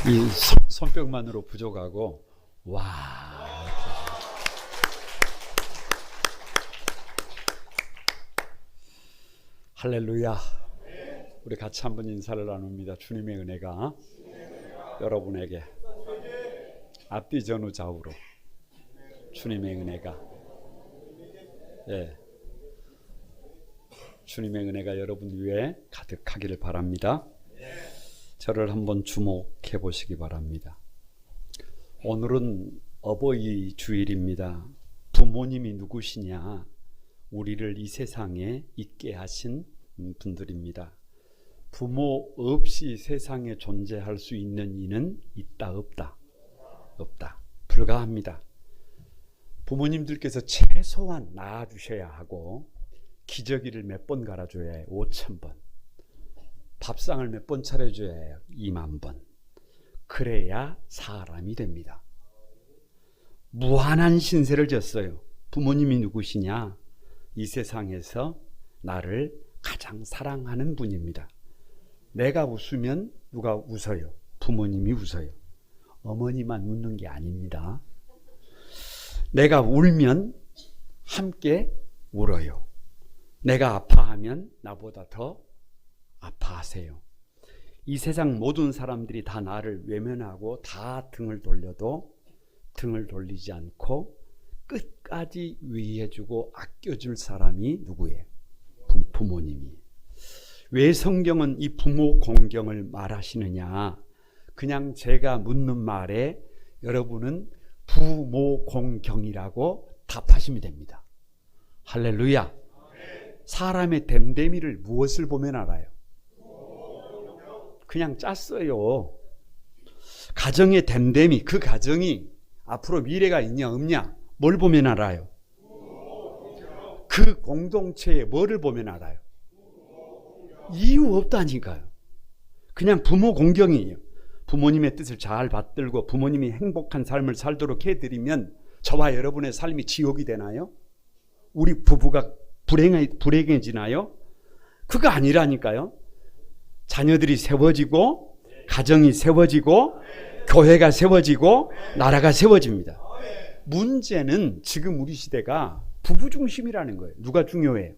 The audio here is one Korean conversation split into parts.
이 손뼉만으로 부족하고 와. 할렐루야. 우리 같이 한번 인사를 나눕니다. 주님의 은혜가 여러분에게 앞뒤 전후 좌우로 주님의 은혜가 주님의 은혜가 여러분 위에 가득하기를 바랍니다. 저를 한번 주목해 보시기 바랍니다. 오늘은 어버이 주일입니다. 부모님이 누구시냐? 우리를 이 세상에 있게 하신 분들입니다. 부모 없이 세상에 존재할 수 있는 이는 있다 없다? 없다. 불가합니다. 부모님들께서 최소한 낳아주셔야 하고 기저귀를 몇 번 갈아줘야 해요. 5,000번. 밥상을 몇 번 차려줘야 해요. 20,000번. 그래야 사람이 됩니다. 무한한 신세를 졌어요. 부모님이 누구시냐? 이 세상에서 나를 가장 사랑하는 분입니다. 내가 웃으면 누가 웃어요? 부모님이 웃어요. 어머니만 웃는 게 아닙니다. 내가 울면 함께 울어요. 내가 아파하면 나보다 더 아파하세요. 이 세상 모든 사람들이 다 나를 외면하고 다 등을 돌려도 등을 돌리지 않고 끝까지 위해주고 아껴줄 사람이 누구예요? 부모님이. 왜 성경은 이 부모 공경을 말하시느냐? 그냥 제가 묻는 말에 여러분은 부모 공경이라고 답하시면 됩니다. 할렐루야. 사람의 됨됨이를 무엇을 보면 알아요? 그냥 짰어요. 가정의 됨됨이, 그 가정이 앞으로 미래가 있냐 없냐 뭘 보면 알아요? 그 공동체에 뭐를 보면 알아요? 이유 없다니까요. 그냥 부모 공경이에요. 부모님의 뜻을 잘 받들고 부모님이 행복한 삶을 살도록 해드리면 저와 여러분의 삶이 지옥이 되나요? 우리 부부가 불행해지나요? 그거 아니라니까요. 자녀들이 세워지고 가정이 세워지고 교회가 세워지고 나라가 세워집니다. 문제는 지금 우리 시대가 부부 중심이라는 거예요. 누가 중요해요?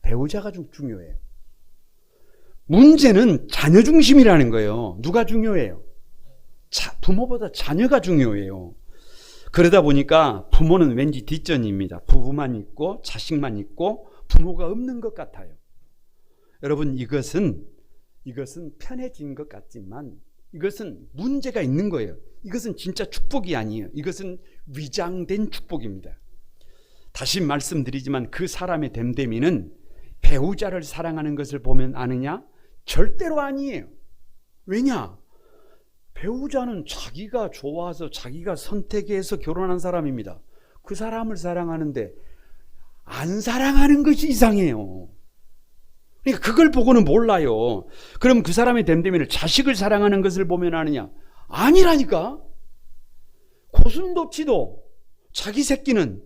배우자가 중요해요. 문제는 자녀 중심이라는 거예요. 누가 중요해요? 부모보다 자녀가 중요해요. 그러다 보니까 부모는 왠지 뒷전입니다. 부부만 있고 자식만 있고 부모가 없는 것 같아요. 여러분, 이것은 편해진 것 같지만 이것은 문제가 있는 거예요. 이것은 진짜 축복이 아니에요. 이것은 위장된 축복입니다. 다시 말씀드리지만 그 사람의 됨됨이는 배우자를 사랑하는 것을 보면 아느냐? 절대로 아니에요. 왜냐? 배우자는 자기가 좋아서 자기가 선택해서 결혼한 사람입니다. 그 사람을 사랑하는데 안 사랑하는 것이 이상해요. 그러니까 그걸 보고는 몰라요. 그럼 그 사람의 됨됨이를 자식을 사랑하는 것을 보면 아느냐? 아니라니까. 고슴도치도 자기 새끼는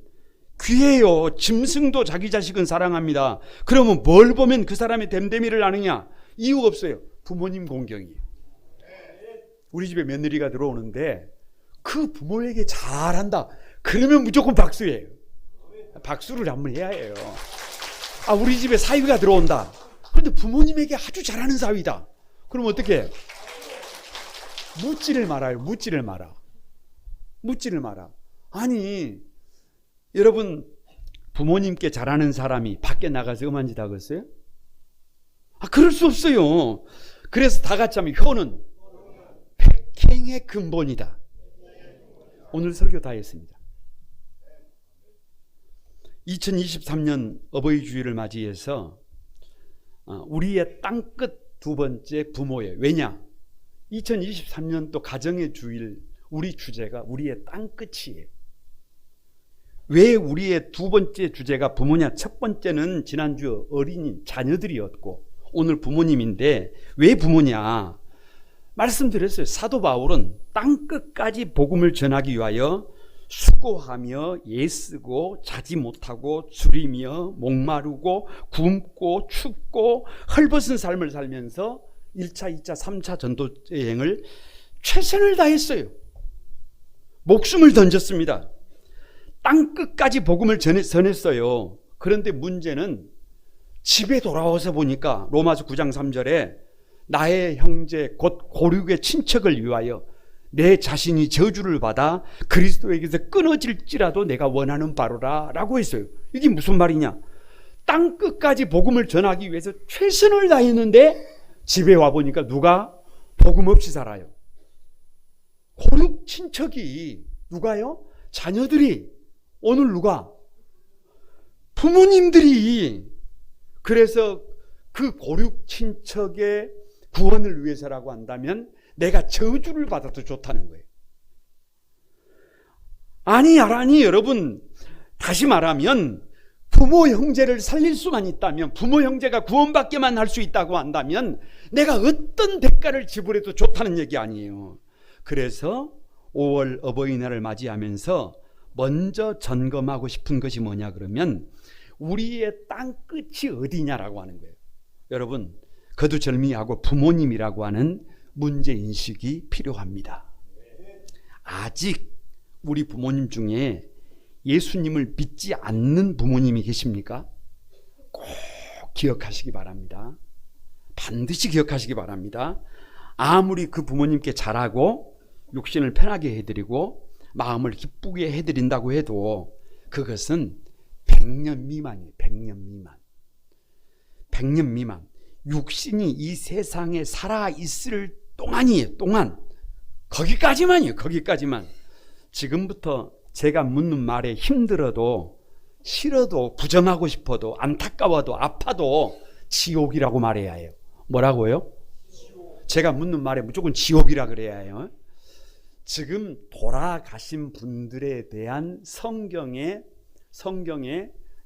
귀해요. 짐승도 자기 자식은 사랑합니다. 그러면 뭘 보면 그 사람의 됨됨이를 아느냐? 이유 없어요. 부모님 공경이에요. 우리 집에 며느리가 들어오는데 그 부모에게 잘한다. 그러면 무조건 박수예요. 박수를 한번 해야 해요. 우리 집에 사위가 들어온다. 그런데 부모님에게 아주 잘하는 사위다. 그럼 어떻게 해요? 묻지를 말아요. 묻지를 마라. 아니, 여러분, 부모님께 잘하는 사람이 밖에 나가서 음한 짓 하겠어요? 그럴 수 없어요. 그래서 다 같이 하면 효는 백행의 근본이다. 오늘 설교 다 했습니다. 2023년 어버이 주일을 맞이해서 우리의 땅끝 두 번째 부모예요. 왜냐? 2023년도 가정의 주일 우리 주제가 우리의 땅끝이에요. 왜 우리의 두 번째 주제가 부모냐? 첫 번째는 지난주 어린이 자녀들이었고 오늘 부모님인데 왜 부모냐? 말씀드렸어요. 사도 바울은 땅끝까지 복음을 전하기 위하여 수고하며 애쓰고 자지 못하고 줄이며 목마르고 굶고 춥고 헐벗은 삶을 살면서 1차, 2차, 3차 전도 여행을 최선을 다했어요. 목숨을 던졌습니다. 땅 끝까지 복음을 전했어요. 그런데 문제는 집에 돌아와서 보니까 로마서 9장 3절에 나의 형제 곧 고륙의 친척을 위하여 내 자신이 저주를 받아 그리스도에게서 끊어질지라도 내가 원하는 바로라 라고 했어요. 이게 무슨 말이냐? 땅 끝까지 복음을 전하기 위해서 최선을 다했는데 집에 와보니까 누가 복음 없이 살아요. 고륙 친척이 누가요? 자녀들이. 오늘 누가? 부모님들이. 그래서 그 고륙 친척의 구원을 위해서라고 한다면 내가 저주를 받아도 좋다는 거예요. 아니 여러분, 다시 말하면 부모 형제를 살릴 수만 있다면, 부모 형제가 구원받게만 할 수 있다고 한다면 내가 어떤 대가를 지불해도 좋다는 얘기 아니에요. 그래서 5월 어버이날을 맞이하면서 먼저 점검하고 싶은 것이 뭐냐 그러면 우리의 땅끝이 어디냐라고 하는 거예요. 여러분, 거두절미하고 부모님이라고 하는 문제인식이 필요합니다. 아직 우리 부모님 중에 예수님을 믿지 않는 부모님이 계십니까? 꼭 기억하시기 바랍니다. 반드시 기억하시기 바랍니다. 아무리 그 부모님께 잘하고 육신을 편하게 해드리고 마음을 기쁘게 해드린다고 해도 그것은 100년 미만이에요. 100년 미만. 100년 미만. 육신이 이 세상에 살아있을 동안이에요. 동안. 거기까지만이에요. 거기까지만. 지금부터 제가 묻는 말에 힘들어도 싫어도 부정하고 싶어도 안타까워도 아파도 지옥이라고 말해야 해요. 뭐라고요? 제가 묻는 말에 무조건 지옥이라 그래야 해요. 지금 돌아가신 분들에 대한 성경에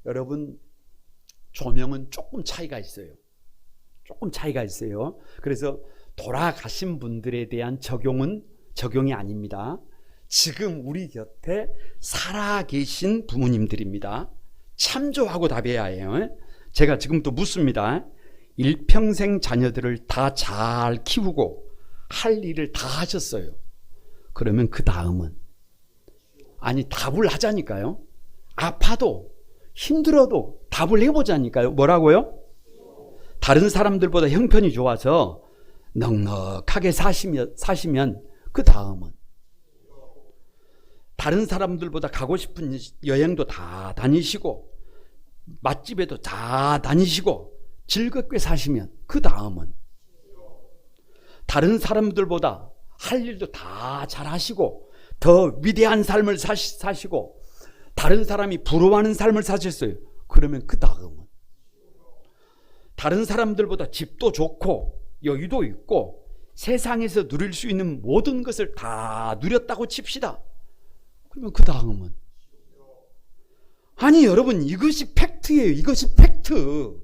여러분 조명은 조금 차이가 있어요. 조금 차이가 있어요. 그래서 돌아가신 분들에 대한 적용이 아닙니다. 지금 우리 곁에 살아계신 부모님들입니다. 참조하고 답해야 해요. 제가 지금부터 묻습니다. 일평생 자녀들을 다 잘 키우고 할 일을 다 하셨어요. 그러면 그 다음은? 아니, 답을 하자니까요. 아파도 힘들어도 답을 해보자니까요. 뭐라고요? 다른 사람들보다 형편이 좋아서 넉넉하게 사시면 그 다음은? 다른 사람들보다 가고 싶은 여행도 다 다니시고 맛집에도 다 다니시고 즐겁게 사시면 그 다음은? 다른 사람들보다 할 일도 다 잘하시고 더 위대한 삶을 사시고 다른 사람이 부러워하는 삶을 사셨어요. 그러면 그 다음은? 다른 사람들보다 집도 좋고 여유도 있고 세상에서 누릴 수 있는 모든 것을 다 누렸다고 칩시다. 그러면 그 다음은? 아니 여러분, 이것이 팩트예요. 이것이 팩트.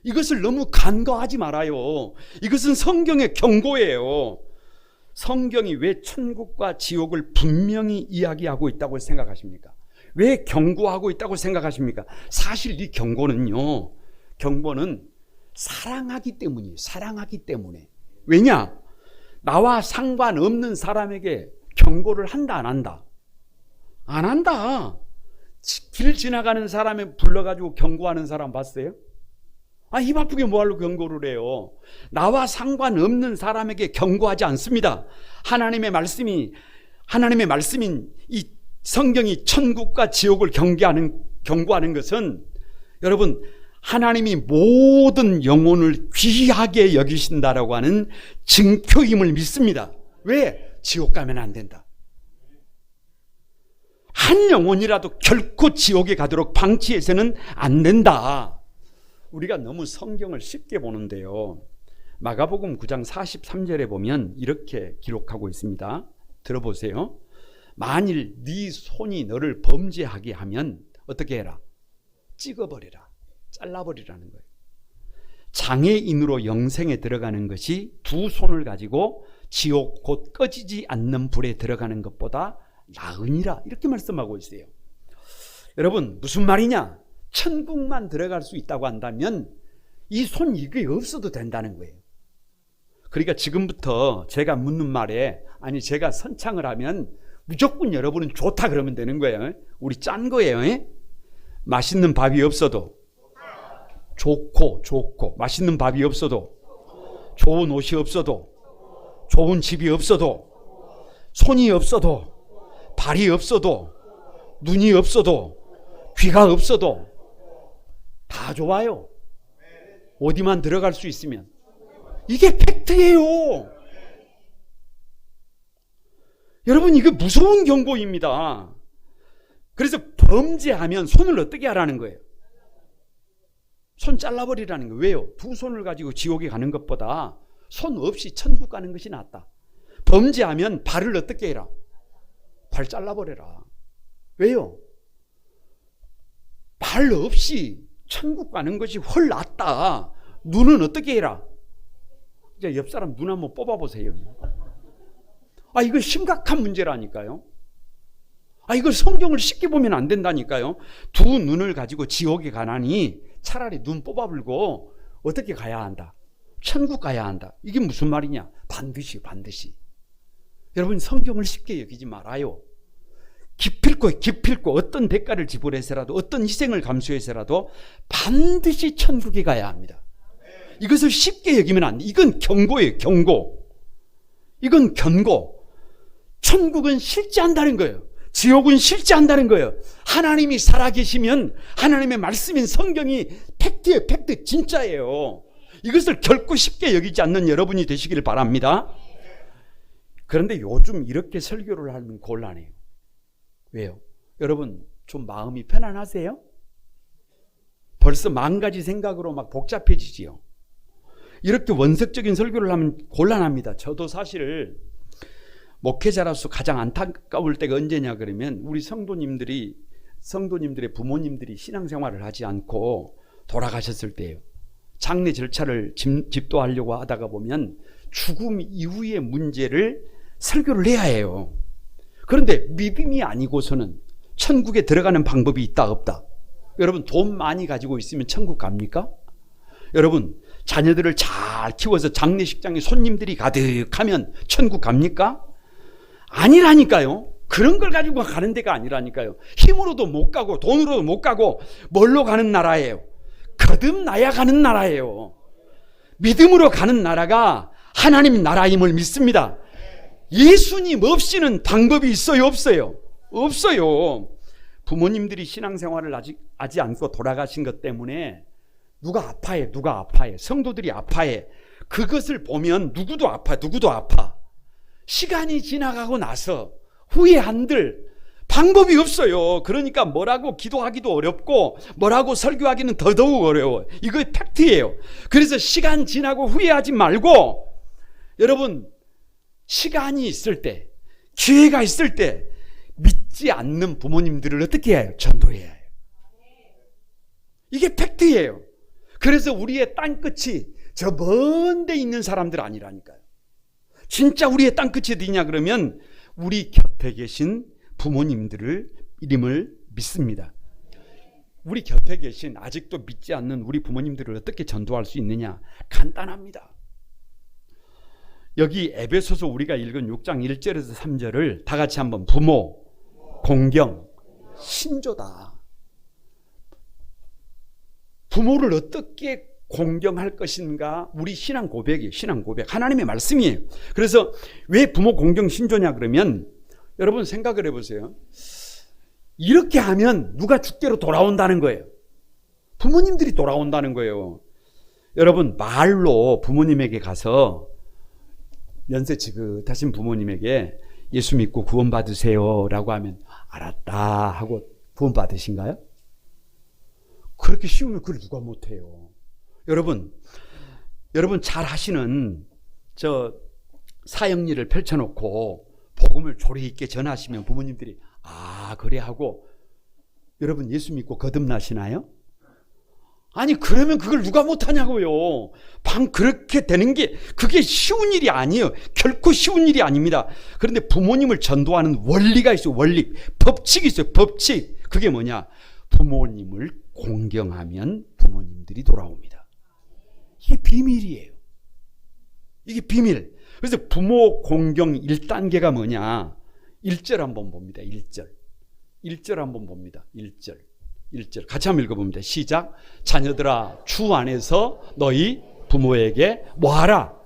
이것을 너무 간과하지 말아요. 이것은 성경의 경고예요. 성경이 왜 천국과 지옥을 분명히 이야기하고 있다고 생각하십니까? 왜 경고하고 있다고 생각하십니까? 사실 이 경고는 사랑하기 때문이에요. 사랑하기 때문에. 왜냐? 나와 상관없는 사람에게 경고를 한다, 안 한다? 안 한다. 길 지나가는 사람에 불러가지고 경고하는 사람 봤어요? 입 아프게 뭐하러 경고를 해요? 나와 상관없는 사람에게 경고하지 않습니다. 하나님의 말씀인 이 성경이 천국과 지옥을 경고하는 것은 여러분, 하나님이 모든 영혼을 귀하게 여기신다라고 하는 증표임을 믿습니다. 왜? 지옥 가면 안 된다. 한 영혼이라도 결코 지옥에 가도록 방치해서는 안 된다. 우리가 너무 성경을 쉽게 보는데요. 마가복음 9장 43절에 보면 이렇게 기록하고 있습니다. 들어보세요. 만일 네 손이 너를 범죄하게 하면 어떻게 해라? 찍어버리라. 잘라버리라는 거예요. 장애인으로 영생에 들어가는 것이 두 손을 가지고 지옥 곧 꺼지지 않는 불에 들어가는 것보다 나으니라, 이렇게 말씀하고 있어요. 여러분, 무슨 말이냐? 천국만 들어갈 수 있다고 한다면 이 손 이게 없어도 된다는 거예요. 그러니까 지금부터 제가 묻는 말에, 아니 제가 선창을 하면 무조건 여러분은 좋다 그러면 되는 거예요. 우리 짠 거예요. 맛있는 밥이 없어도 좋고, 맛있는 밥이 없어도, 좋은 옷이 없어도, 좋은 집이 없어도, 손이 없어도, 발이 없어도, 눈이 없어도, 귀가 없어도 다 좋아요. 어디만 들어갈 수 있으면. 이게 팩트예요. 여러분, 이거 무서운 경고입니다. 그래서 범죄하면 손을 어떻게 하라는 거예요? 손 잘라버리라는 거예요. 왜요? 두 손을 가지고 지옥에 가는 것보다 손 없이 천국 가는 것이 낫다. 범죄하면 발을 어떻게 해라? 발 잘라버려라. 왜요? 발 없이 천국 가는 것이 훨 낫다. 눈은 어떻게 해라? 이제 옆 사람 눈 한번 뽑아보세요. 이거 심각한 문제라니까요. 이걸 성경을 쉽게 보면 안 된다니까요. 두 눈을 가지고 지옥에 가나니 차라리 눈 뽑아불고 어떻게 가야 한다? 천국 가야 한다. 이게 무슨 말이냐? 반드시. 여러분, 성경을 쉽게 여기지 말아요. 기필코 어떤 대가를 지불해서라도, 어떤 희생을 감수해서라도 반드시 천국에 가야 합니다. 이것을 쉽게 여기면 안 돼. 이건 경고예요. 이건 견고. 천국은 실제한다는 거예요. 지옥은 실제한다는 거예요. 하나님이 살아계시면, 하나님의 말씀인 성경이 팩트예요. 팩트, 진짜예요. 이것을 결코 쉽게 여기지 않는 여러분이 되시기를 바랍니다. 그런데 요즘 이렇게 설교를 하면 곤란해요. 왜요? 여러분, 좀 마음이 편안하세요? 벌써 만 가지 생각으로 막 복잡해지지요. 이렇게 원색적인 설교를 하면 곤란합니다. 저도 사실 목회자로서 가장 안타까울 때가 언제냐 그러면, 우리 성도님들의 부모님들이 신앙생활을 하지 않고 돌아가셨을 때예요. 장례 절차를 집도하려고 하다가 보면 죽음 이후의 문제를 설교를 해야 해요. 그런데 믿음이 아니고서는 천국에 들어가는 방법이 있다 없다? 여러분, 돈 많이 가지고 있으면 천국 갑니까? 여러분, 자녀들을 잘 키워서 장례식장에 손님들이 가득하면 천국 갑니까? 아니라니까요. 그런 걸 가지고 가는 데가 아니라니까요. 힘으로도 못 가고 돈으로도 못 가고 뭘로 가는 나라예요? 거듭나야 가는 나라예요. 믿음으로 가는 나라가 하나님 나라임을 믿습니다. 예수님 없이는 방법이 있어요? 없어요? 없어요. 부모님들이 신앙생활을 하지 않고 돌아가신 것 때문에 누가 아파해? 성도들이 아파해. 그것을 보면 누구도 아파. 시간이 지나가고 나서 후회한들 방법이 없어요. 그러니까 뭐라고 기도하기도 어렵고 뭐라고 설교하기는 더더욱 어려워요. 이거 팩트예요. 그래서 시간 지나고 후회하지 말고, 여러분, 시간이 있을 때, 기회가 있을 때 믿지 않는 부모님들을 어떻게 해요? 전도해야 해요. 이게 팩트예요. 그래서 우리의 땅끝이 저 먼 데 있는 사람들 아니라니까요. 진짜 우리의 땅끝이 어디냐 그러면 우리 곁에 계신 부모님들을 이름을 믿습니다. 우리 곁에 계신 아직도 믿지 않는 우리 부모님들을 어떻게 전도할 수 있느냐? 간단합니다. 여기 에베소서 우리가 읽은 6장 1절에서 3절을 다 같이 한번, 부모, 공경, 신조다. 부모를 어떻게 공경할 것인가? 우리 신앙 고백이에요. 신앙 고백. 하나님의 말씀이에요. 그래서 왜 부모 공경 신조냐 그러면, 여러분 생각을 해보세요. 이렇게 하면 누가 주께로 돌아온다는 거예요. 부모님들이 돌아온다는 거예요. 여러분, 말로 부모님에게 가서, 연세 지긋하신 부모님에게 예수 믿고 구원 받으세요 라고 하면 알았다 하고 구원 받으신가요? 그렇게 쉬우면 그걸 누가 못해요. 여러분 잘 하시는 저 사형리를 펼쳐놓고 복음을 조리 있게 전하시면 부모님들이 그래 하고, 여러분 예수 믿고 거듭나시나요? 아니, 그러면 그걸 누가 못하냐고요. 그렇게 되는 게, 그게 쉬운 일이 아니에요. 결코 쉬운 일이 아닙니다. 그런데 부모님을 전도하는 원리가 있어요. 원리, 법칙이 있어요. 법칙. 그게 뭐냐? 부모님을 공경하면 부모님들이 돌아옵니다. 이게 비밀이에요. 이게 비밀. 그래서 부모 공경 1단계가 뭐냐? 1절 한번 봅니다. 1절. 1절 한번 봅니다. 1절. 1절. 같이 한번 읽어봅니다. 시작. 자녀들아, 주 안에서 너희 부모에게 뭐하라?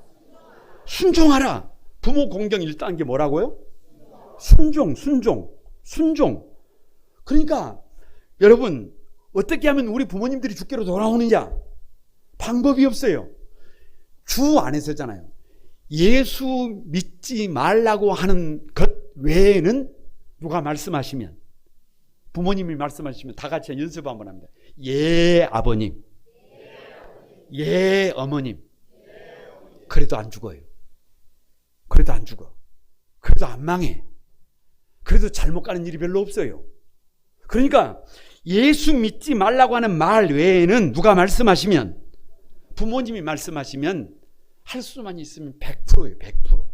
순종하라. 부모 공경 1단계 뭐라고요? 순종. 그러니까 여러분, 어떻게 하면 우리 부모님들이 주께로 돌아오느냐? 방법이 없어요. 주 안에서잖아요. 예수 믿지 말라고 하는 것 외에는 누가 말씀하시면, 부모님이 말씀하시면 다 같이 연습 한번 합니다. 예 아버님, 예 어머님. 그래도 안 죽어요. 그래도 안 죽어. 그래도 안 망해. 그래도 잘못 가는 일이 별로 없어요. 그러니까 예수 믿지 말라고 하는 말 외에는 누가 말씀하시면, 부모님이 말씀하시면 할 수만 있으면 100%예요. 100%.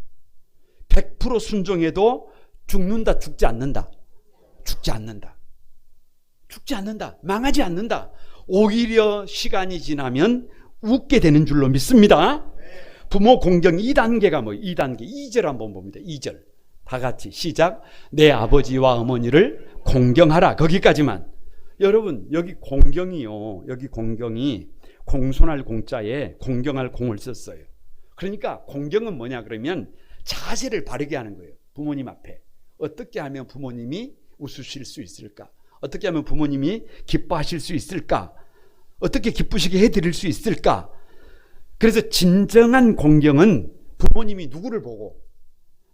100% 순종해도 죽는다, 죽지 않는다. 죽지 않는다. 죽지 않는다. 망하지 않는다. 오히려 시간이 지나면 웃게 되는 줄로 믿습니다. 부모 공경 2단계가 뭐예요? 2단계. 2절 한번 봅니다. 2절. 다 같이 시작. 내 아버지와 어머니를 공경하라. 거기까지만. 여러분, 여기 공경이요. 여기 공경이 공손할 공자에 공경할 공을 썼어요. 그러니까 공경은 뭐냐 그러면 자세를 바르게 하는 거예요. 부모님 앞에. 어떻게 하면 부모님이 웃으실 수 있을까? 어떻게 하면 부모님이 기뻐하실 수 있을까? 어떻게 기쁘시게 해드릴 수 있을까? 그래서 진정한 공경은 부모님이 누구를 보고,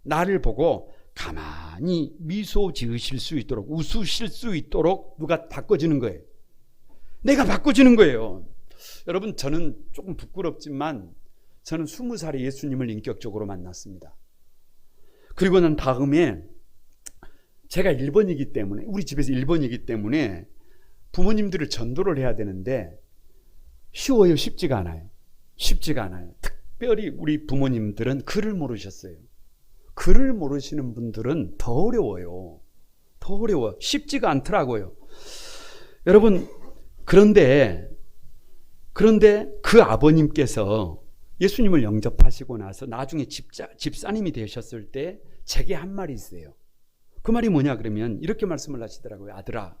나를 보고 가만히 미소 지으실 수 있도록, 웃으실 수 있도록 누가 바꿔주는 거예요. 내가 바꿔주는 거예요. 여러분, 저는 조금 부끄럽지만 저는 20살에 예수님을 인격적으로 만났습니다. 그리고 난 다음에 제가 1번이기 때문에, 우리 집에서 1번이기 때문에 부모님들을 전도를 해야 되는데 쉬워요? 쉽지가 않아요. 쉽지가 않아요. 특별히 우리 부모님들은 글을 모르셨어요. 글을 모르시는 분들은 더 어려워요. 더 어려워. 쉽지가 않더라고요. 여러분, 그런데 그 아버님께서 예수님을 영접하시고 나서 나중에 집사님이 되셨을 때 제게 한 말이 있어요. 그 말이 뭐냐 그러면 이렇게 말씀을 하시더라고요. 아들아,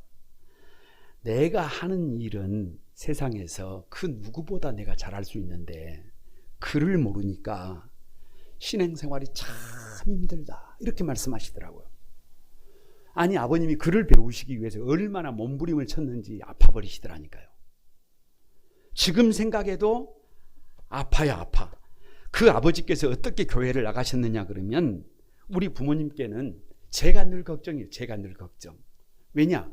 내가 하는 일은 세상에서 그 누구보다 내가 잘할 수 있는데 글을 모르니까 신앙생활이 참 힘들다. 이렇게 말씀하시더라고요. 아니, 아버님이 글을 배우시기 위해서 얼마나 몸부림을 쳤는지 아파버리시더라니까요. 지금 생각해도 아파요, 아파. 그 아버지께서 어떻게 교회를 나가셨느냐 그러면 우리 부모님께는 제가 늘 걱정이에요. 제가 늘 걱정. 왜냐?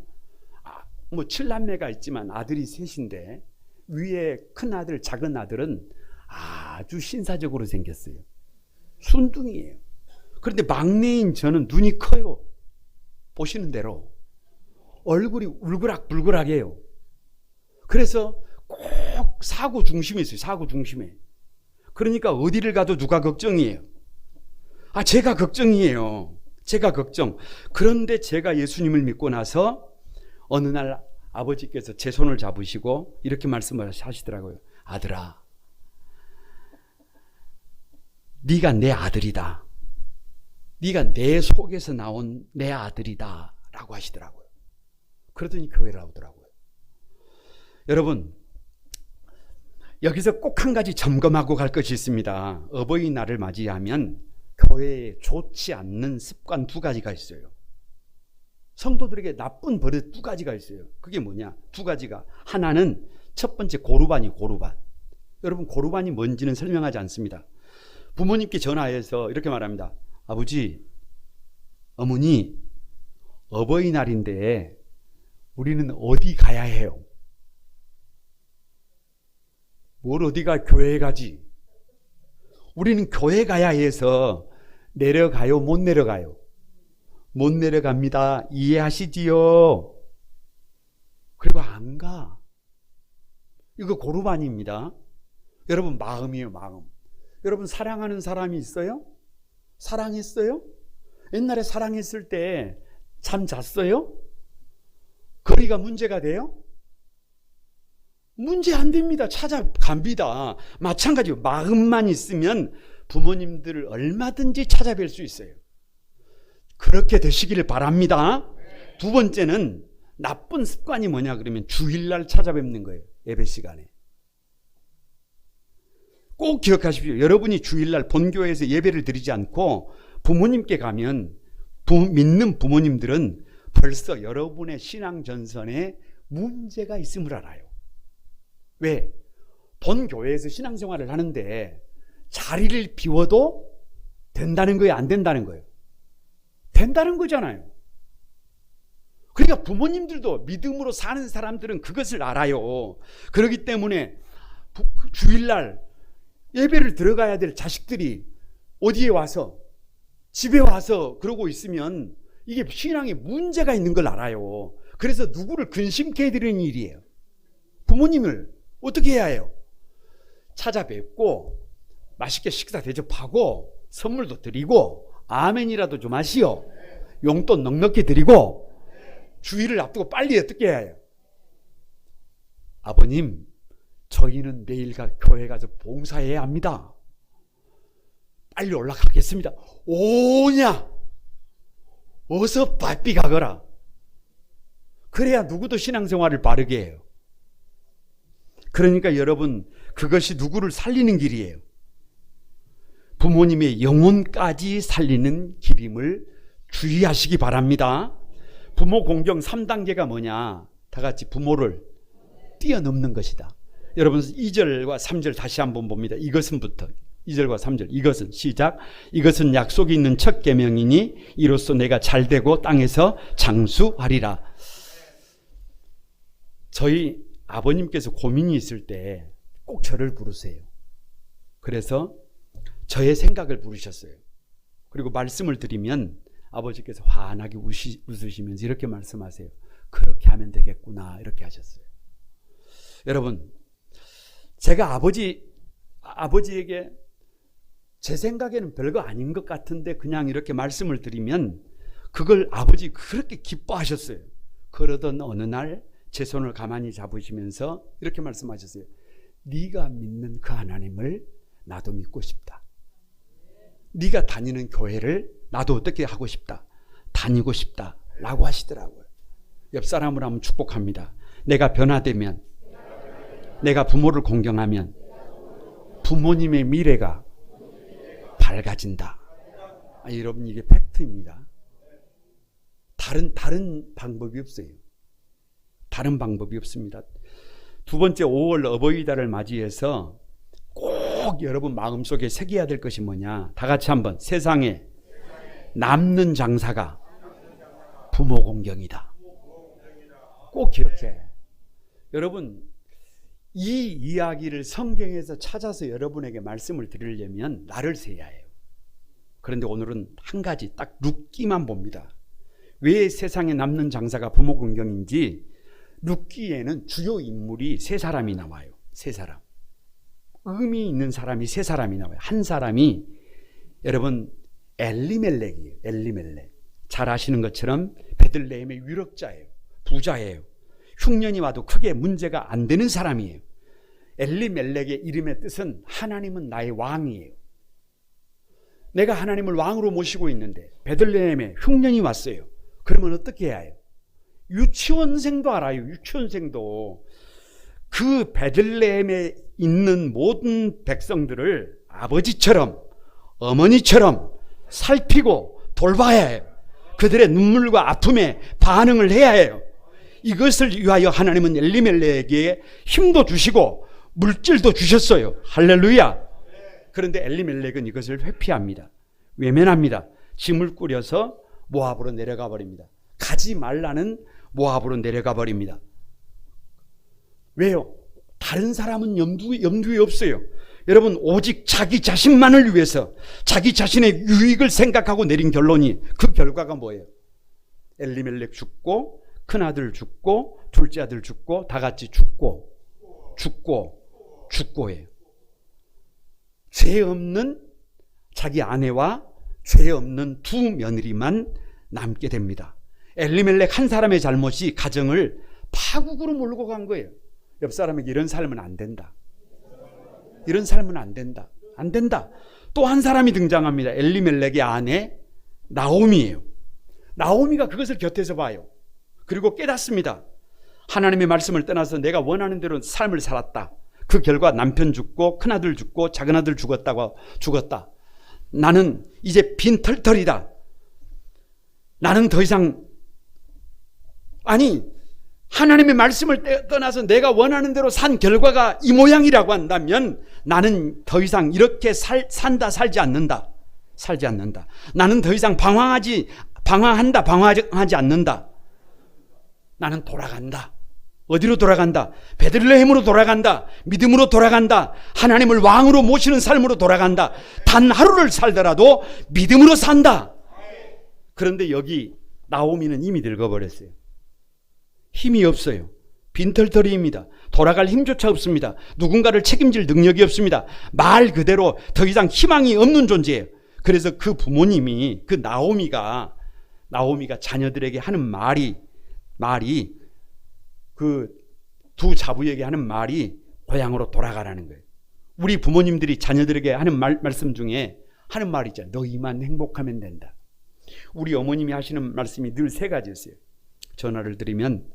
뭐 7남매가 있지만 아들이 셋인데 위에 큰 아들, 작은 아들은 아주 신사적으로 생겼어요. 순둥이에요. 그런데 막내인 저는 눈이 커요. 보시는 대로 얼굴이 울그락불그락해요. 그래서 꼭 사고 중심에 있어요. 사고 중심에. 그러니까 어디를 가도 누가 걱정이에요? 제가 걱정이에요. 제가 걱정. 그런데 제가 예수님을 믿고 나서 어느 날 아버지께서 제 손을 잡으시고 이렇게 말씀을 하시더라고요. 아들아, 네가 내 아들이다. 네가 내 속에서 나온 내 아들이다 라고 하시더라고요. 그러더니 교회를 나오더라고요. 여러분, 여기서 꼭 한 가지 점검하고 갈 것이 있습니다. 어버이날을 맞이하면 교회에 좋지 않는 습관 2가지가 있어요. 성도들에게 나쁜 버릇 2가지가 있어요. 그게 뭐냐? 2가지가. 하나는 첫 번째 고루반이 고루반. 여러분, 고루반이 뭔지는 설명하지 않습니다. 부모님께 전화해서 이렇게 말합니다. 아버지, 어머니, 어버이날인데 우리는 어디 가야 해요? 뭘 어디가? 교회 가지. 우리는 교회 가야 해서 내려가요? 못 내려가요? 못 내려갑니다. 이해하시지요? 그리고 안 가. 이거 고루반입니다. 여러분, 마음이에요, 마음. 여러분, 사랑하는 사람이 있어요? 사랑했어요? 옛날에 사랑했을 때 잠 잤어요? 거리가 문제가 돼요? 문제 안 됩니다. 찾아갑니다. 마찬가지로 마음만 있으면 부모님들을 얼마든지 찾아뵐 수 있어요. 그렇게 되시기를 바랍니다. 두 번째는 나쁜 습관이 뭐냐 그러면 주일날 찾아뵙는 거예요. 예배 시간에. 꼭 기억하십시오. 여러분이 주일날 본교회에서 예배를 드리지 않고 부모님께 가면 믿는 부모님들은 벌써 여러분의 신앙 전선에 문제가 있음을 알아요. 왜? 본교회에서 신앙생활을 하는데 자리를 비워도 된다는 거예요? 안 된다는 거예요? 된다는 거잖아요. 그러니까 부모님들도 믿음으로 사는 사람들은 그것을 알아요. 그렇기 때문에 주일날 예배를 들어가야 될 자식들이 어디에 와서 집에 와서 그러고 있으면 이게 신앙에 문제가 있는 걸 알아요. 그래서 누구를 근심케 해드리는 일이에요. 부모님을 어떻게 해야 해요? 찾아뵙고 맛있게 식사 대접하고 선물도 드리고 아멘이라도 좀 하시오. 용돈 넉넉히 드리고 주일을 앞두고 빨리 어떻게 해야 해요? 아버님, 저희는 내일 교회 가서 봉사해야 합니다. 빨리 올라가겠습니다. 오냐? 어서 바삐 가거라. 그래야 누구도 신앙생활을 바르게 해요. 그러니까 여러분, 그것이 누구를 살리는 길이에요. 부모님의 영혼까지 살리는 길임을 주의하시기 바랍니다. 부모 공경 3단계가 뭐냐? 다 같이 부모를 뛰어넘는 것이다. 여러분 2절과 3절 다시 한번 봅니다. 이것은부터 2절과 3절 이것은 시작. 이것은 약속이 있는 첫 계명이니 이로써 내가 잘되고 땅에서 장수하리라. 저희 아버님께서 고민이 있을 때 꼭 저를 부르세요. 그래서 저의 생각을 부르셨어요. 그리고 말씀을 드리면 아버지께서 환하게 웃으시면서 이렇게 말씀하세요. 그렇게 하면 되겠구나 이렇게 하셨어요. 여러분, 제가 아버지에게 제 생각에는 별거 아닌 것 같은데 그냥 이렇게 말씀을 드리면 그걸 아버지 그렇게 기뻐하셨어요. 그러던 어느 날 제 손을 가만히 잡으시면서 이렇게 말씀하셨어요. 네가 믿는 그 하나님을 나도 믿고 싶다. 네가 다니는 교회를 나도 어떻게 하고 싶다. 다니고 싶다 라고 하시더라고요. 옆 사람을 한번 축복합니다. 내가 변화되면, 내가 부모를 공경하면 부모님의 미래가 밝아진다. 여러분, 이게 팩트입니다. 다른 방법이 없어요. 다른 방법이 없습니다. 두 번째, 5월 어버이달을 맞이해서 꼭 여러분 마음속에 새겨야 될 것이 뭐냐? 다 같이 한번. 세상에 남는 장사가 부모 공경이다. 꼭 기억해. 여러분, 이 이야기를 성경에서 찾아서 여러분에게 말씀을 드리려면 날을 세야 해요. 그런데 오늘은 한 가지 딱 룻기만 봅니다. 왜 세상에 남는 장사가 부모 공경인지 룻기에는 주요 인물이 세 사람이 나와요. 세 사람. 의미 있는 사람이 세 사람이 나와요. 한 사람이 여러분 엘리멜렉이에요. 엘리멜렉. 잘 아시는 것처럼 베들레헴의 유력자예요. 부자예요. 흉년이 와도 크게 문제가 안 되는 사람이에요. 엘리멜렉의 이름의 뜻은 하나님은 나의 왕이에요. 내가 하나님을 왕으로 모시고 있는데 베들레헴에 흉년이 왔어요. 그러면 어떻게 해야 해요? 유치원생도 알아요. 유치원생도 그 베들레헴에 있는 모든 백성들을 아버지처럼 어머니처럼 살피고 돌봐야 해요. 그들의 눈물과 아픔에 반응을 해야 해요. 이것을 위하여 하나님은 엘리멜렉에게 힘도 주시고 물질도 주셨어요. 할렐루야. 그런데 엘리멜렉은 이것을 회피합니다. 외면합니다. 짐을 꾸려서 모압으로 내려가 버립니다. 가지 말라는 모압으로 내려가 버립니다. 왜요? 다른 사람은 염두에 없어요. 여러분, 오직 자기 자신만을 위해서 자기 자신의 유익을 생각하고 내린 결론이, 그 결과가 뭐예요? 엘리멜렉 죽고, 큰아들 죽고, 둘째 아들 죽고, 다 같이 죽고예요. 죄 없는 자기 아내와 죄 없는 두 며느리만 남게 됩니다. 엘리멜렉 한 사람의 잘못이 가정을 파국으로 몰고 간 거예요. 옆 사람에게 이런 삶은 안 된다. 이런 삶은 안 된다. 안 된다. 또 한 사람이 등장합니다. 엘리멜렉의 아내 나오미예요. 나오미가 그것을 곁에서 봐요. 그리고 깨닫습니다. 하나님의 말씀을 떠나서 내가 원하는 대로 삶을 살았다. 그 결과 남편 죽고 큰아들 죽고 작은아들 죽었다. 나는 이제 빈털털이다. 나는 더 이상 하나님의 말씀을 떠나서 내가 원하는 대로 산 결과가 이 모양이라고 한다면 나는 더 이상 이렇게 살지 않는다. 나는 더 이상 방황하지 않는다. 나는 돌아간다. 어디로 돌아간다? 베들레헴으로 돌아간다. 믿음으로 돌아간다. 하나님을 왕으로 모시는 삶으로 돌아간다. 단 하루를 살더라도 믿음으로 산다. 그런데 여기 나오미는 이미 늙어버렸어요. 힘이 없어요. 빈털터리입니다. 돌아갈 힘조차 없습니다. 누군가를 책임질 능력이 없습니다. 말 그대로 더 이상 희망이 없는 존재예요. 그래서 그 부모님이, 그 나오미가 자녀들에게 하는 말이 그 두 자부에게 하는 말이 고향으로 돌아가라는 거예요. 우리 부모님들이 자녀들에게 하는 말씀 중에 하는 말이 있잖아요. 너희만 행복하면 된다. 우리 어머님이 하시는 말씀이 늘 세 가지였어요. 전화를 드리면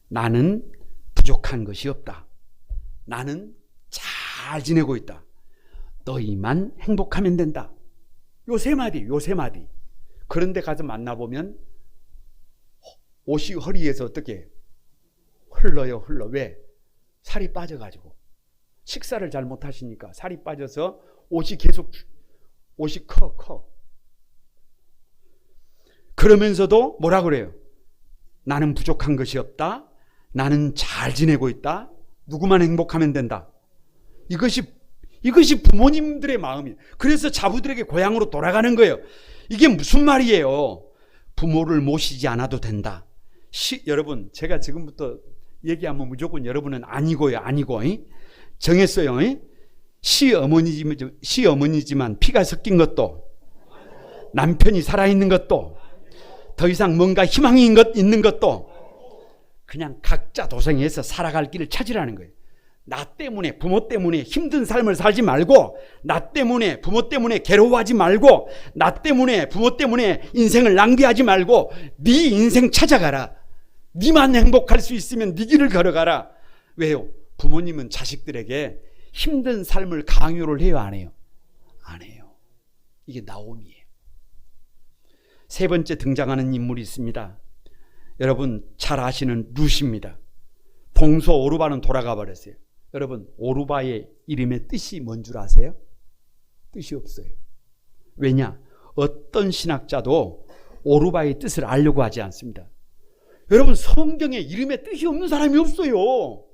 나는 부족한 것이 없다. 나는 잘 지내고 있다. 너희만 행복하면 된다. 요 세 마디. 그런데 가서 만나보면 옷이 허리에서 어떻게 흘러요. 왜? 살이 빠져가지고 식사를 잘 못하시니까 살이 빠져서 옷이 커. 그러면서도 뭐라 그래요? 나는 부족한 것이 없다. 나는 잘 지내고 있다. 누구만 행복하면 된다. 이것이 부모님들의 마음이에요. 그래서 자부들에게 고향으로 돌아가는 거예요. 이게 무슨 말이에요? 부모를 모시지 않아도 된다. 여러분, 제가 지금부터 얘기하면 무조건 여러분은 아니고 정했어요. 시어머니지만 피가 섞인 것도, 남편이 살아있는 것도, 더 이상 뭔가 희망이 있는 것도 그냥 각자 도생해서 살아갈 길을 찾으라는 거예요. 나 때문에, 부모 때문에 힘든 삶을 살지 말고, 나 때문에, 부모 때문에 괴로워하지 말고, 나 때문에, 부모 때문에 인생을 낭비하지 말고 네 인생 찾아가라. 네만 행복할 수 있으면 네 길을 걸어가라. 왜요? 부모님은 자식들에게 힘든 삶을 강요를 해요, 안 해요? 안 해요. 이게 나오미예요. 세 번째 등장하는 인물이 있습니다. 여러분 잘 아시는 룻입니다. 동서 오르바는 돌아가 버렸어요. 여러분, 오르바의 이름의 뜻이 뭔 줄 아세요? 뜻이 없어요. 왜냐? 어떤 신학자도 오르바의 뜻을 알려고 하지 않습니다. 여러분, 성경에 이름에 뜻이 없는 사람이 없어요.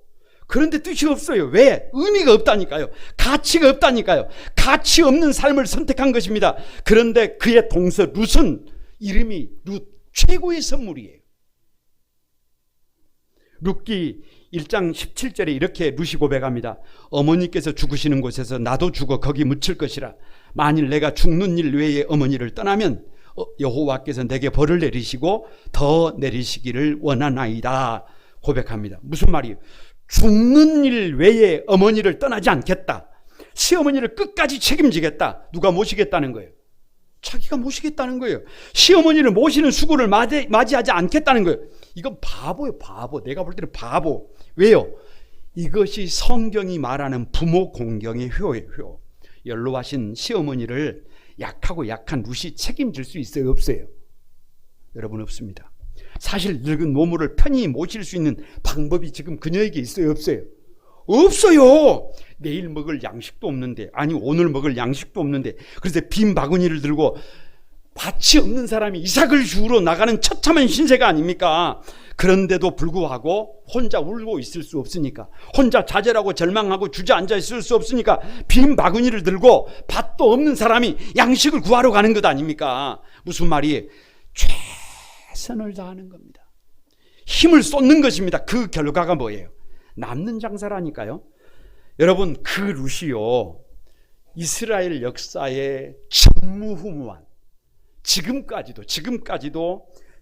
그런데 뜻이 없어요. 왜? 의미가 없다니까요. 가치가 없다니까요. 가치 없는 삶을 선택한 것입니다. 그런데 그의 동서 룻은 이름이 룻, 최고의 선물이에요. 룻기 1장 17절에 이렇게 룻이 고백합니다. 어머니께서 죽으시는 곳에서 나도 죽어 거기 묻힐 것이라. 만일 내가 죽는 일 외에 어머니를 떠나면 여호와께서 내게 벌을 내리시고 더 내리시기를 원하나이다 고백합니다. 무슨 말이에요? 죽는 일 외에 어머니를 떠나지 않겠다. 시어머니를 끝까지 책임지겠다. 누가 모시겠다는 거예요? 자기가 모시겠다는 거예요. 시어머니를 모시는 수고를 맞이하지 않겠다는 거예요. 이건 바보예요, 바보. 내가 볼 때는 바보. 왜요? 이것이 성경이 말하는 부모 공경의 효예요. 연로하신 시어머니를 약하고 약한 룻이 책임질 수 있어요, 없어요? 여러분, 없습니다. 사실 늙은 노모를 편히 모실 수 있는 방법이 지금 그녀에게 있어요, 없어요? 없어요. 내일 먹을 양식도 없는데, 오늘 먹을 양식도 없는데, 그래서 빈 바구니를 들고 밭이 없는 사람이 이삭을 주우러 나가는 처참한 신세가 아닙니까? 그런데도 불구하고 혼자 울고 있을 수 없으니까, 혼자 좌절하고 절망하고 주저앉아 있을 수 없으니까 빈 바구니를 들고 밭도 없는 사람이 양식을 구하러 가는 것 아닙니까? 무슨 말이에요? 최선을 다하는 겁니다. 힘을 쏟는 것입니다. 그 결과가 뭐예요? 남는 장사라니까요. 여러분, 그 룻이요, 이스라엘 역사에 전무후무한, 지금까지도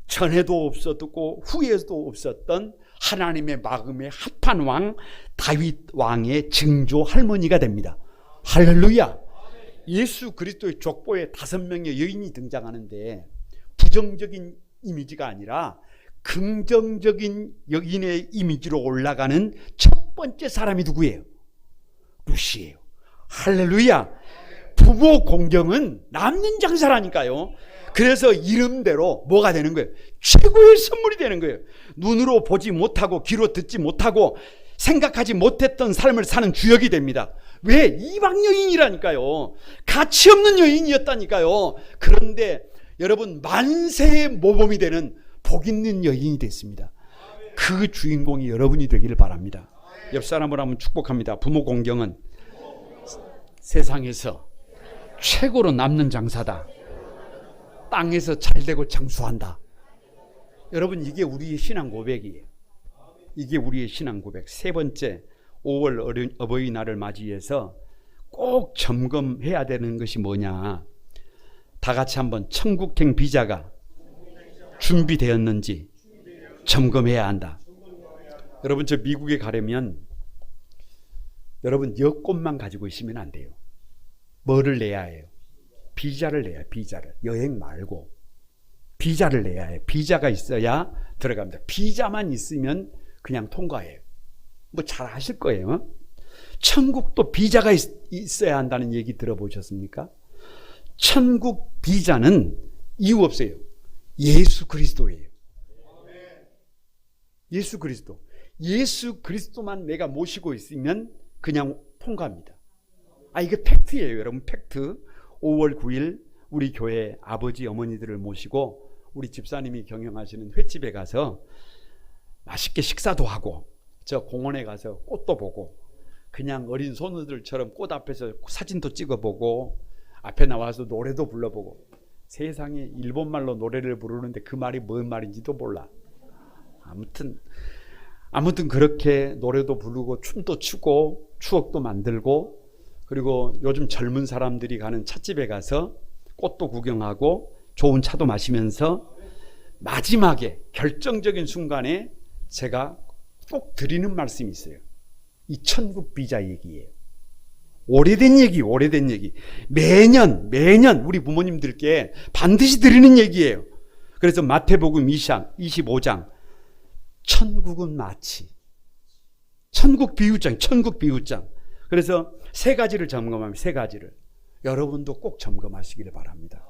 전에도 없었고 후에도 없었던 하나님의 마음에 합한 왕 다윗 왕의 증조 할머니가 됩니다. 할렐루야. 예수 그리스도의 족보에 5명의 여인이 등장하는데 부정적인 이미지가 아니라 긍정적인 여인의 이미지로 올라가는 첫 번째 사람이 누구예요? 루시예요. 할렐루야. 부모 공경은 남는 장사라니까요. 그래서 이름대로 뭐가 되는 거예요? 최고의 선물이 되는 거예요. 눈으로 보지 못하고 귀로 듣지 못하고 생각하지 못했던 삶을 사는 주역이 됩니다. 왜? 이방 여인이라니까요. 가치 없는 여인이었다니까요. 그런데 여러분, 만세의 모범이 되는 복 있는 여인이 됐습니다. 그 주인공이 여러분이 되기를 바랍니다. 옆 사람을 한번 축복합니다. 부모 공경은 세상에서 최고로 남는 장사다. 땅에서 잘되고 장수한다. 여러분, 이게 우리의 신앙 고백이에요. 이게 우리의 신앙 고백. 세 번째, 5월 어버이날을 맞이해서 꼭 점검해야 되는 것이 뭐냐. 다 같이 한번 천국행 비자가 준비되었는지 점검해야 한다. 여러분, 저 미국에 가려면 여러분 여권만 가지고 있으면 안 돼요. 뭐를 내야 해요? 비자를 내야 해요. 비자를. 여행 말고 비자를 내야 해요. 비자가 있어야 들어갑니다. 비자만 있으면 그냥 통과해요. 뭐 잘 아실 거예요. 천국도 비자가 있어야 한다는 얘기 들어보셨습니까? 천국 비자는 이유 없어요. 예수 그리스도예요. 예수 그리스도. 예수 그리스도만 내가 모시고 있으면 그냥 통과합니다. 이게 팩트예요, 여러분. 팩트. 5월 9일 우리 교회 아버지 어머니들을 모시고 우리 집사님이 경영하시는 횟집에 가서 맛있게 식사도 하고 저 공원에 가서 꽃도 보고 그냥 어린 소녀들처럼 꽃 앞에서 사진도 찍어보고 앞에 나와서 노래도 불러보고. 세상에 일본말로 노래를 부르는데 그 말이 뭔 말인지도 몰라. 아무튼 그렇게 노래도 부르고 춤도 추고 추억도 만들고, 그리고 요즘 젊은 사람들이 가는 찻집에 가서 꽃도 구경하고 좋은 차도 마시면서 마지막에 결정적인 순간에 제가 꼭 드리는 말씀이 있어요. 이 천국 비자 얘기예요. 오래된 얘기. 매년 우리 부모님들께 반드시 드리는 얘기예요. 그래서 마태복음 25장 천국은 마치 천국 비유장. 그래서 3가지를 점검합니다. 3가지를. 여러분도 꼭 점검하시기를 바랍니다.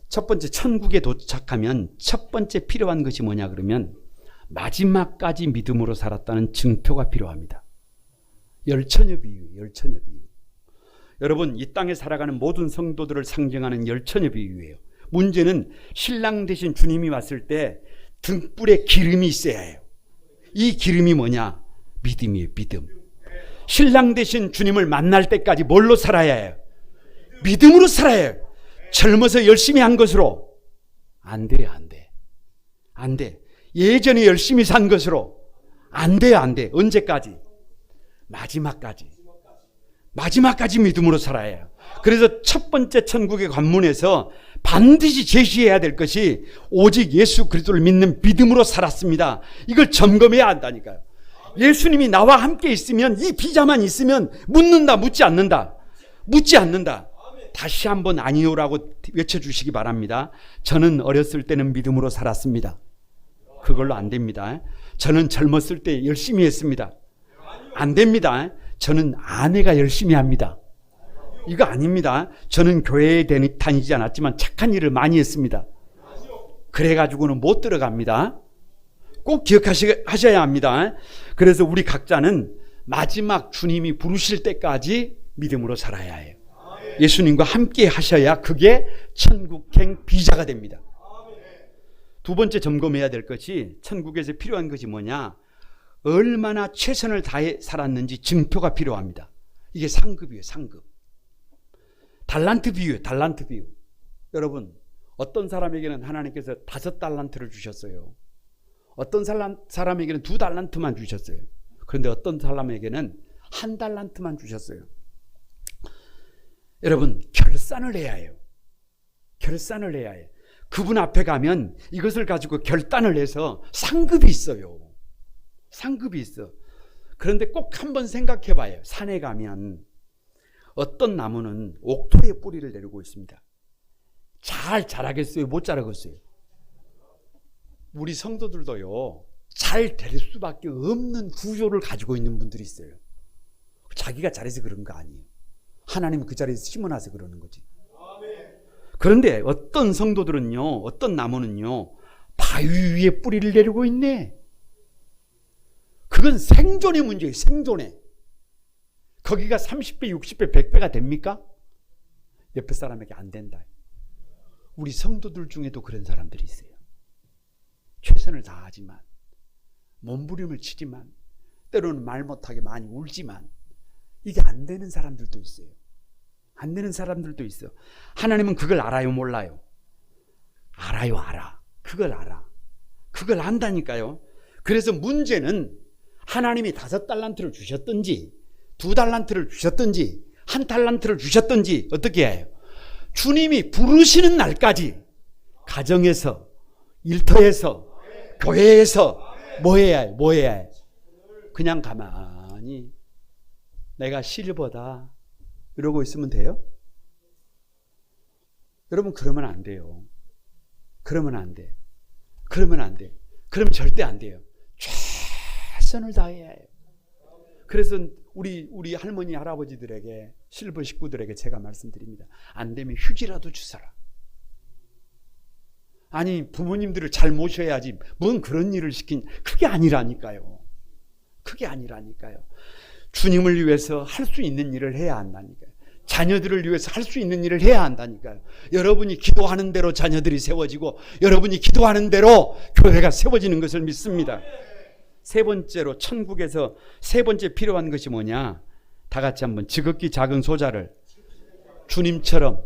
첫 번째, 천국에 도착하면 첫 번째 필요한 것이 뭐냐 그러면 마지막까지 믿음으로 살았다는 증표가 필요합니다. 열처녀 비유. 여러분, 이 땅에 살아가는 모든 성도들을 상징하는 열처녀 비유예요. 문제는 신랑 되신 주님이 왔을 때 등불에 기름이 있어야 해요. 이 기름이 뭐냐? 믿음이에요. 믿음. 신랑 되신 주님을 만날 때까지 뭘로 살아야 해요? 믿음으로 살아야 해요. 젊어서 열심히 한 것으로 안 돼요. 예전에 열심히 산 것으로 안 돼요. 언제까지? 마지막까지 믿음으로 살아야 해요. 그래서 첫 번째 천국의 관문에서 반드시 제시해야 될 것이 오직 예수 그리스도를 믿는 믿음으로 살았습니다. 이걸 점검해야 한다니까요. 예수님이 나와 함께 있으면, 이 비자만 있으면 묻지 않는다. 다시 한번 아니오라고 외쳐주시기 바랍니다. 저는 어렸을 때는 믿음으로 살았습니다. 그걸로 안 됩니다. 저는 젊었을 때 열심히 했습니다. 안 됩니다. 저는 아내가 열심히 합니다. 이거 아닙니다. 저는 교회에 다니지 않았지만 착한 일을 많이 했습니다. 그래가지고는 못 들어갑니다. 꼭 기억하셔야 합니다. 그래서 우리 각자는 마지막 주님이 부르실 때까지 믿음으로 살아야 해요. 예수님과 함께 하셔야 그게 천국행 비자가 됩니다. 두 번째 점검해야 될 것이, 천국에서 필요한 것이 뭐냐? 얼마나 최선을 다해 살았는지 증표가 필요합니다. 이게 상급이에요. 상급. 달란트 비유예요. 달란트 비유. 여러분, 어떤 사람에게는 하나님께서 5달란트를 주셨어요. 어떤 사람에게는 2달란트만 주셨어요. 그런데 어떤 사람에게는 1달란트만 주셨어요. 여러분, 결산을 해야 해요. 그분 앞에 가면 이것을 가지고 결단을 해서 상급이 있어요. 그런데 꼭 한번 생각해 봐요. 산에 가면 어떤 나무는 옥토리에 뿌리를 내리고 있습니다. 잘 자라겠어요? 못 자라겠어요? 우리 성도들도요, 잘 될 수밖에 없는 구조를 가지고 있는 분들이 있어요. 자기가 잘해서 그런 거 아니에요. 하나님은 그 자리에서 심어놔서 그러는 거지. 그런데 어떤 성도들은요, 어떤 나무는요, 바위 위에 뿌리를 내리고 있네. 그건 생존의 문제예요. 생존의. 거기가 30배, 60배, 100배가 됩니까? 옆에 사람에게 안 된다. 우리 성도들 중에도 그런 사람들이 있어요. 최선을 다하지만, 몸부림을 치지만, 때로는 말 못하게 많이 울지만 이게 안 되는 사람들도 있어요. 안 되는 사람들도 있어. 하나님은 그걸 알아요, 몰라요? 알아요, 알아. 그걸 알아. 그걸 안다니까요. 그래서 문제는 하나님이 5달란트를 주셨든지 2달란트를 주셨든지 1달란트를 주셨든지 어떻게 해요? 주님이 부르시는 날까지 가정에서, 일터에서, 교회에서 뭐 해야 해? 뭐 해야 해? 그냥 가만히 내가 실버다 이러고 있으면 돼요? 여러분, 그러면 안 돼요. 그러면 안 돼. 그러면 안 돼. 그러면 절대 안 돼요. 최선을 다해야 해요. 그래서 우리 할머니, 할아버지들에게, 실버 식구들에게 제가 말씀드립니다. 안 되면 휴지라도 주사라. 아니, 부모님들을 잘 모셔야지 뭔 그런 일을 그게 아니라니까요. 그게 아니라니까요. 주님을 위해서 할 수 있는 일을 해야 한다니까요. 자녀들을 위해서 할 수 있는 일을 해야 한다니까요. 여러분이 기도하는 대로 자녀들이 세워지고 여러분이 기도하는 대로 교회가 세워지는 것을 믿습니다. 세 번째로, 천국에서 세 번째 필요한 것이 뭐냐? 다 같이 한번 지극히 작은 소자를 주님처럼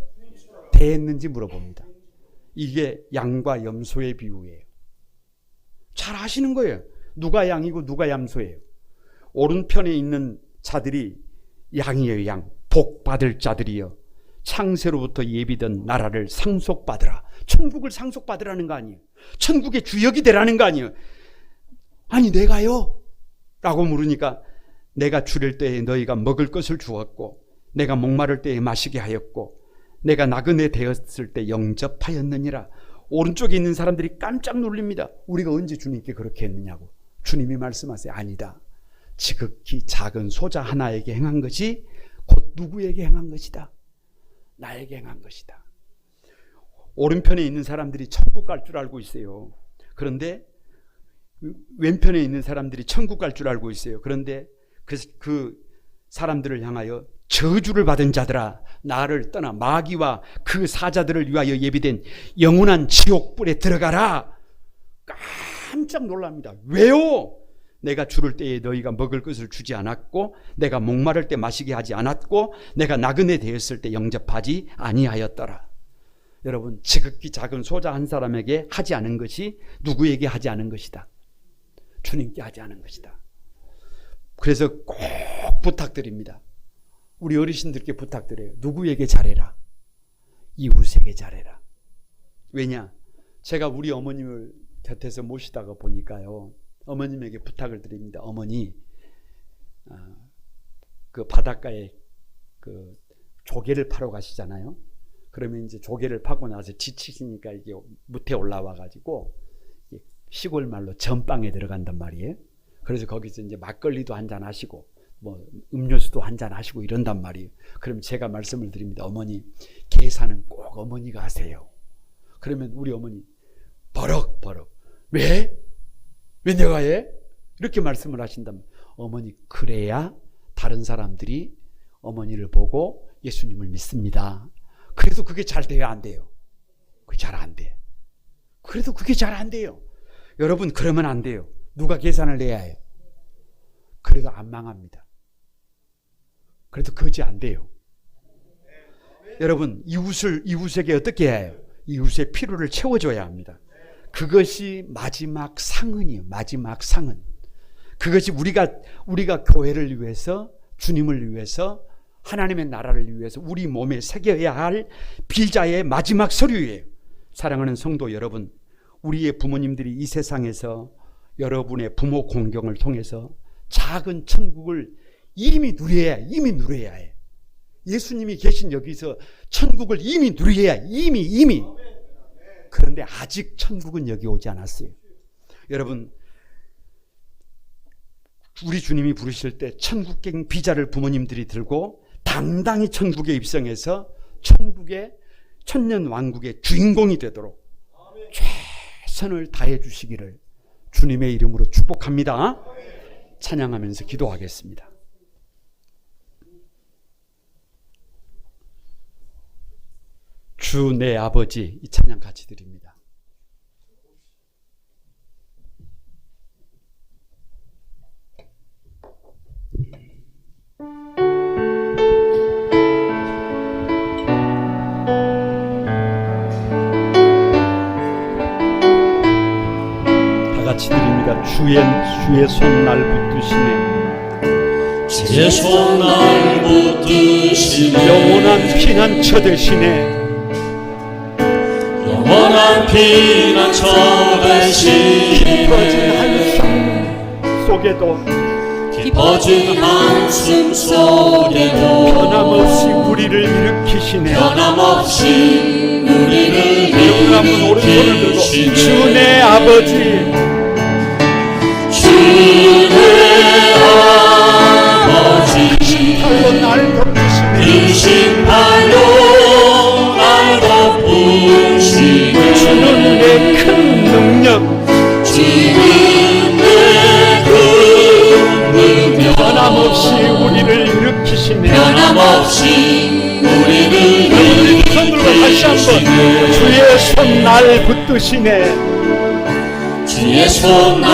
대했는지 물어봅니다. 이게 양과 염소의 비유예요. 잘 아시는 거예요. 누가 양이고 누가 염소예요. 오른편에 있는 자들이 양이에요. 양. 복 받을 자들이여, 창세로부터 예비된 나라를 상속받으라. 천국을 상속받으라는 거 아니에요. 천국의 주역이 되라는 거 아니에요. 아니, 내가요? 라고 물으니까, 내가 주릴 때에 너희가 먹을 것을 주었고, 내가 목마를 때에 마시게 하였고, 내가 나그네 되었을 때 영접하였느니라. 오른쪽에 있는 사람들이 깜짝 놀립니다. 우리가 언제 주님께 그렇게 했느냐고. 주님이 말씀하세요. 아니다. 지극히 작은 소자 하나에게 행한 것이 곧 누구에게 행한 것이다. 나에게 행한 것이다. 오른편에 있는 사람들이 천국 갈 줄 알고 있어요. 그런데 왼편에 있는 사람들이 천국 갈 줄 알고 있어요. 그런데 그 사람들을 향하여 저주를 받은 자들아, 나를 떠나 마귀와 그 사자들을 위하여 예비된 영원한 지옥불에 들어가라. 깜짝 놀랍니다. 왜요? 내가 주를 때에 너희가 먹을 것을 주지 않았고, 내가 목마를 때 마시게 하지 않았고, 내가 나그네 되었을 때 영접하지 아니하였더라. 여러분, 지극히 작은 소자 한 사람에게 하지 않은 것이 누구에게 하지 않은 것이다. 주님께 하지 않은 것이다. 그래서 꼭 부탁드립니다. 우리 어르신들께 부탁드려요. 누구에게 잘해라? 이웃에게 잘해라. 왜냐? 제가 우리 어머님을 곁에서 모시다가 보니까요, 어머님에게 부탁을 드립니다. 어머니, 그 바닷가에 그 조개를 파러 가시잖아요. 그러면 이제 조개를 파고 나서 지치시니까 이게 무태 올라와 가지고 시골 말로 전방에 들어간단 말이에요. 그래서 거기서 이제 막걸리도 한잔 하시고 뭐 음료수도 한잔 하시고 이런단 말이에요. 그럼 제가 말씀을 드립니다. 어머니, 계산은 꼭 어머니가 하세요. 그러면 우리 어머니 버럭버럭, 왜 내가 해? 이렇게 말씀을 하신다면, 어머니, 그래야 다른 사람들이 어머니를 보고 예수님을 믿습니다. 그래도 그게 잘 돼요, 안 돼요? 그게 잘 안 돼. 그래도 그게 잘 안 돼요. 여러분, 그러면 안 돼요. 누가 계산을 내야 해요? 그래도 안 망합니다. 그래도 그것이 안 돼요. 여러분, 이웃에게 어떻게 해야 해요? 이웃의 필요를 채워줘야 합니다. 그것이 마지막 상은이에요. 마지막 상은. 그것이 우리가 교회를 위해서, 주님을 위해서, 하나님의 나라를 위해서 우리 몸에 새겨야 할 비자의 마지막 서류예요. 사랑하는 성도 여러분, 우리의 부모님들이 이 세상에서 여러분의 부모 공경을 통해서 작은 천국을 이미 누려야 해. 예수님이 계신 여기서 천국을 이미 누려야 이미. 그런데 아직 천국은 여기 오지 않았어요. 여러분, 우리 주님이 부르실 때 천국행 비자를 부모님들이 들고 당당히 천국에 입성해서 천국의 천년 왕국의 주인공이 되도록 최선을 다해 주시기를 주님의 이름으로 축복합니다. 찬양하면서 기도하겠습니다. 주 내 아버지, 이 찬양 같이 드립니다. 다 같이 드립니다. 주의 손 날 붙드시네. 주의 손 날 붙드시네. 영원한 피난처 되시네. 영원한 피난처 되시네. 깊어진 한숨 속에도 깊어진 한숨 속에도 변함없이 우리를 일으키시네. 변함없이 우리를 여러분 한번 오른손을 들고 주 내 아버지, 주 내 아버지, 팔로 날 덮으시네. 이신 발로 날 덮으시네. 주는 내 큰 능력, 주는 내 큰 능력, 변함없이 우리를 일으키시네. 변함없이 우리를 우리 손 들고 다시 한번 주의 손 날 붙드시네. 주의 손 날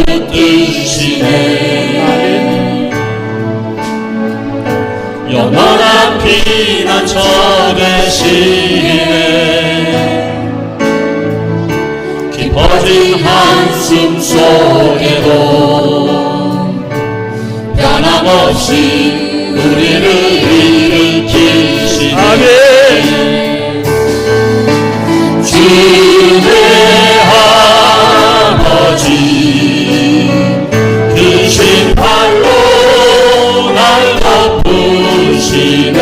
붙드시네. 아멘. 영원한 피난처 되시네. 깊어진 한숨 속에도 변함없이 우리를 일으키시네. 아멘. 주 내 아버지, 크신 팔로 날 덮으시네.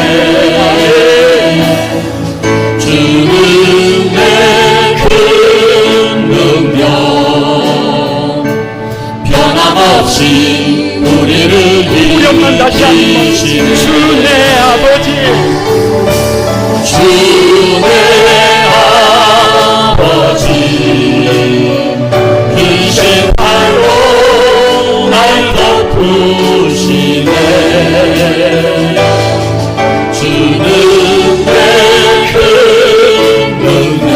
주는 내 큰 능력, 변함없이 우리를 우리만 다시 한번 주 내 아버지, 주 내 아버지, 크신 팔로 날 덮으시네. 주는 내 큰 능력,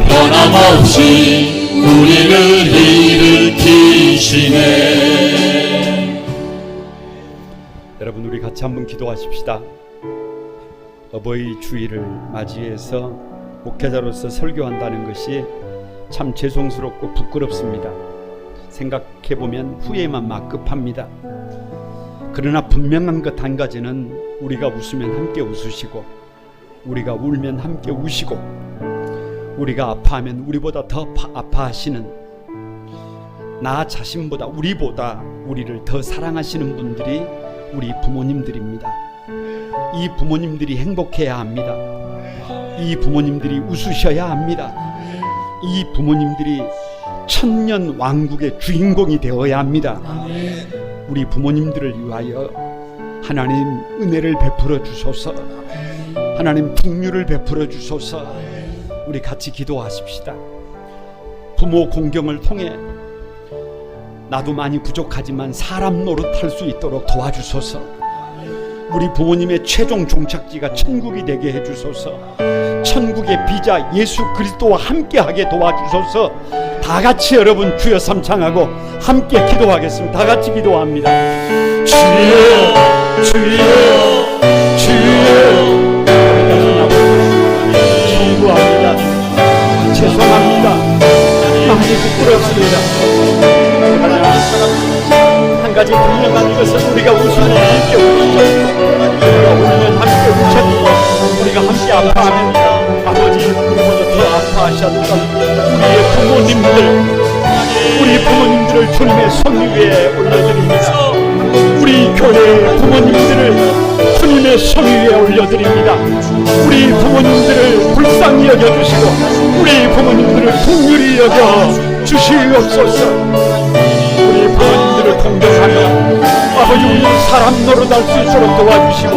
변함없이 우리를 일으키시네. 여러분 우리 같이 한번 기도하십시다. 어버이 주일을 맞이해서 목회자로서 설교한다는 것이 참 죄송스럽고 부끄럽습니다. 생각해보면 후회만 막급합니다. 그러나 분명한 것 한 가지는 우리가 웃으면 함께 웃으시고 우리가 울면 함께 우시고 우리가 아파하면 우리보다 더 아파하시는, 나 자신보다 우리보다 우리를 더 사랑하시는 분들이 우리 부모님들입니다. 이 부모님들이 행복해야 합니다. 이 부모님들이 웃으셔야 합니다. 이 부모님들이 천년 왕국의 주인공이 되어야 합니다. 우리 부모님들을 위하여 하나님 은혜를 베풀어 주소서. 하나님 풍류를 베풀어 주소서. 우리 같이 기도하십시다. 부모 공경을 통해 나도 많이 부족하지만 사람 노릇할 수 있도록 도와주소서. 우리 부모님의 최종 종착지가 천국이 되게 해주소서. 천국의 비자 예수 그리스도와 함께하게 도와주소서. 다 같이 여러분 주여 삼창하고 함께 기도하겠습니다. 다 같이 기도합니다. 주여 주여 주여. 청구합니다. 죄송합니다. 많이 부끄럽습니다. 한 가지 분명한 것은 우리가 웃으면 함께 웃으셨고 우리가 울면 함께 우셨고 우리가 함께 아파하면 아버지는 우리보다 더 아파하셨던 우리의 부모님들을 주님의 손 위에 올려드립니다. 우리 교회의 부모님들을 주님의 손 위에 올려드립니다. 우리 부모님들을 불쌍히 여겨주시고 우리 부모님들을 긍휼히 여겨 주시옵소서. 우리 부모님들을 공경하며 아버지 우리 사람 노릇할 수 있도록 도와주시고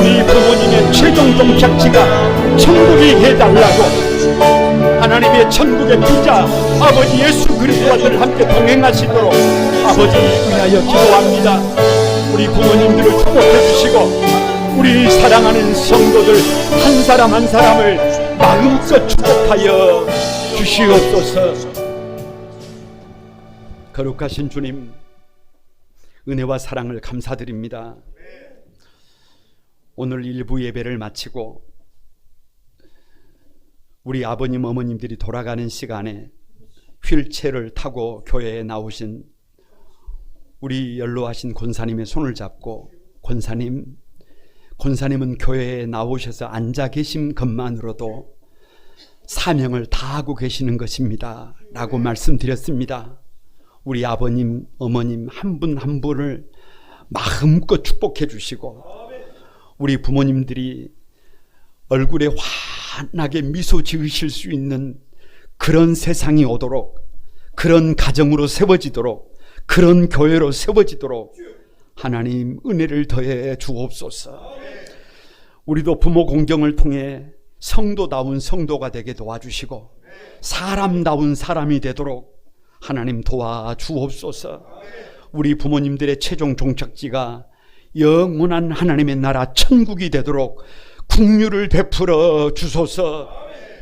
우리 부모님의 최종 종착지가 천국이 해달라고 하나님의 천국의 비자 아버지 예수 그리스도와 늘 함께 동행하시도록 아버지 위하여 기도합니다. 우리 부모님들을 축복해 주시고 우리 사랑하는 성도들 한 사람 한 사람을 마음껏 축복하여 주시옵소서. 거룩하신 주님, 은혜와 사랑을 감사드립니다. 오늘 일부 예배를 마치고 우리 아버님 어머님들이 돌아가는 시간에 휠체어를 타고 교회에 나오신 우리 연로하신 권사님의 손을 잡고 권사님은 교회에 나오셔서 앉아 계신 것만으로도 사명을 다하고 계시는 것입니다 라고 말씀드렸습니다. 우리 아버님 어머님 한 분 한 분을 마음껏 축복해 주시고 우리 부모님들이 얼굴에 환하게 미소 지으실 수 있는 그런 세상이 오도록, 그런 가정으로 세워지도록, 그런 교회로 세워지도록 하나님 은혜를 더해 주옵소서. 우리도 부모 공경을 통해 성도다운 성도가 되게 도와주시고 사람다운 사람이 되도록 하나님 도와주옵소서. 우리 부모님들의 최종 종착지가 영원한 하나님의 나라 천국이 되도록 긍휼을 베풀어 주소서.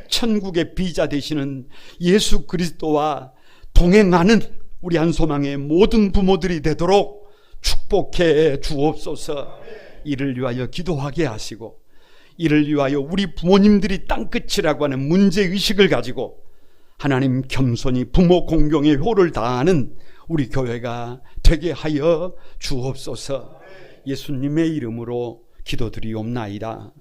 천국의 비자 되시는 예수 그리스도와 동행하는 우리 한소망의 모든 부모들이 되도록 축복해 주옵소서. 이를 위하여 기도하게 하시고 이를 위하여 우리 부모님들이 땅끝이라고 하는 문제의식을 가지고 하나님 겸손히 부모 공경의 효를 다하는 우리 교회가 되게 하여 주옵소서. 예수님의 이름으로 기도드리옵나이다.